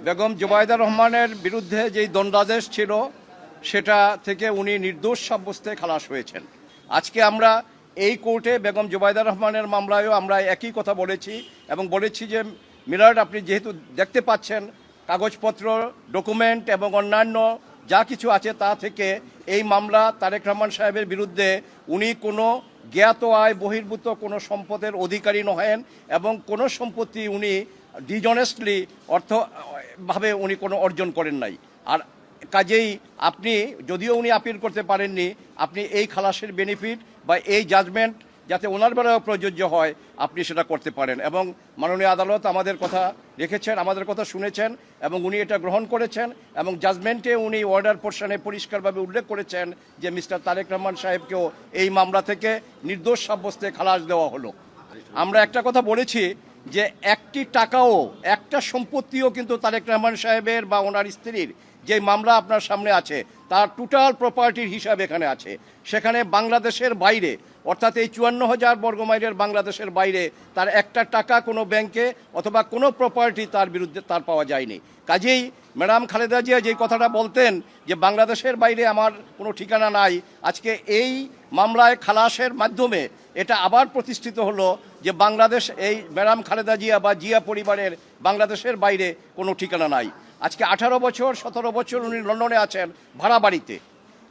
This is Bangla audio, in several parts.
বেগম জুবাইদা রহমানের বিরুদ্ধে যেই দণ্ডাদেশ ছিল সেটা থেকে উনি নির্দোষ সাব্যস্তে খালাস হয়েছেন। আজকে আমরা এই কোর্টে বেগম জুবাইদা রহমানের মামলায়ও আমরা একই কথা বলেছি এবং বলেছি যে মিলার্ড, আপনি যেহেতু দেখতে পাচ্ছেন কাগজপত্র, ডকুমেন্ট এবং অন্যান্য যা কিছু আছে তা থেকে এই মামলা তারেক রহমান সাহেবের বিরুদ্ধে উনি কোনো জ্ঞাত আয় বহির্ভূত কোনো সম্পদের অধিকারী নহেন এবং কোনো সম্পত্তি উনি ডিজনেস্টলি অর্থভাবে উনি কোনো অর্জন করেন নাই। আর কাজেই আপনি যদিও উনি আপিল করতে পারেননি, আপনি এই খালাসের বেনিফিট বা এই জাজমেন্ট যাতে ওনার বেলায়ও প্রযোজ্য হয় আপনি সেটা করতে পারেন। এবং মাননীয় আদালত আমাদের কথা রেখেছেন, আমাদের কথা শুনেছেন এবং উনি এটা গ্রহণ করেছেন এবং জাজমেন্টে উনি অর্ডার পোর্শনে পরিষ্কারভাবে উল্লেখ করেছেন যে মিস্টার তারেক রহমান সাহেবকেও এই মামলা থেকে নির্দোষ সাব্যস্তে খালাস দেওয়া হলো। আমরা একটা কথা বলেছি যে একটি টাকাও, একটা সম্পত্তিও কিন্তু তারেক রহমান সাহেবের বা ওনার স্ত্রীর যে মামলা আপনার সামনে আছে তার টোটাল প্রপার্টির হিসাব এখানে আছে। সেখানে বাংলাদেশের বাইরে, অর্থাৎ এই 54,000 বর্গমাইলের বাংলাদেশের বাইরে তার একটা টাকা কোনো ব্যাংকে অথবা কোনো প্রপার্টি তার বিরুদ্ধে তার পাওয়া যায়নি। কাজেই ম্যাডাম খালেদা জিয়া যেই কথাটা বলতেন যে বাংলাদেশের বাইরে আমার কোনো ঠিকানা নাই, আজকে এই মামলায় খালাসের মাধ্যমে এটা আবার প্রতিষ্ঠিত হলো যে বাংলাদেশ, এই ম্যাডাম খালেদা জিয়া বা জিয়া পরিবারের বাংলাদেশের বাইরে কোনো ঠিকানা নাই। আজকে 18 বছর 17 বছর উনি লন্ডনে আছেন ভাড়া বাড়িতে।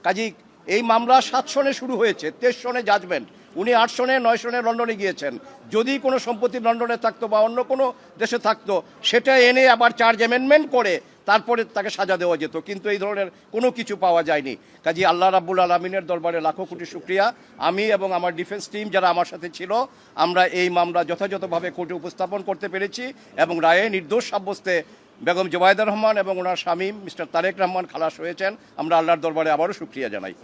কাজেই এই মামলা 7 সনে শুরু হয়েছে, 23 সনে জাজমেন্ট, উনি 8 সনে 9 সনে লন্ডনে গিয়েছেন। যদি কোনো সম্পত্তি লন্ডনে থাকতো বা অন্য কোনো দেশে থাকতো সেটা এনে আবার চার্জ অ্যামেন্ডমেন্ট করে তারপরে তাকে সাজা দেওয়া যেত, কিন্তু এই ধরনের কোনো কিছু পাওয়া যায়নি। কাজেই আল্লাহ রাব্বুল আলামিনের দরবারে লাখো কোটি শুকরিয়া। আমি এবং আমার ডিফেন্স টিম যারা আমার সাথে ছিল, আমরা এই মামলা যথাযথভাবে কোর্টে উপস্থাপন করতে পেরেছি এবং রায়ে নির্দোষ সাব্যস্তে বেগম জুবাইদা রহমান এবং ওনার স্বামী মিস্টার তারেক রহমান খালাস হয়েছেন। আমরা আল্লাহর দরবারে আবারও শুকরিয়া জানাই।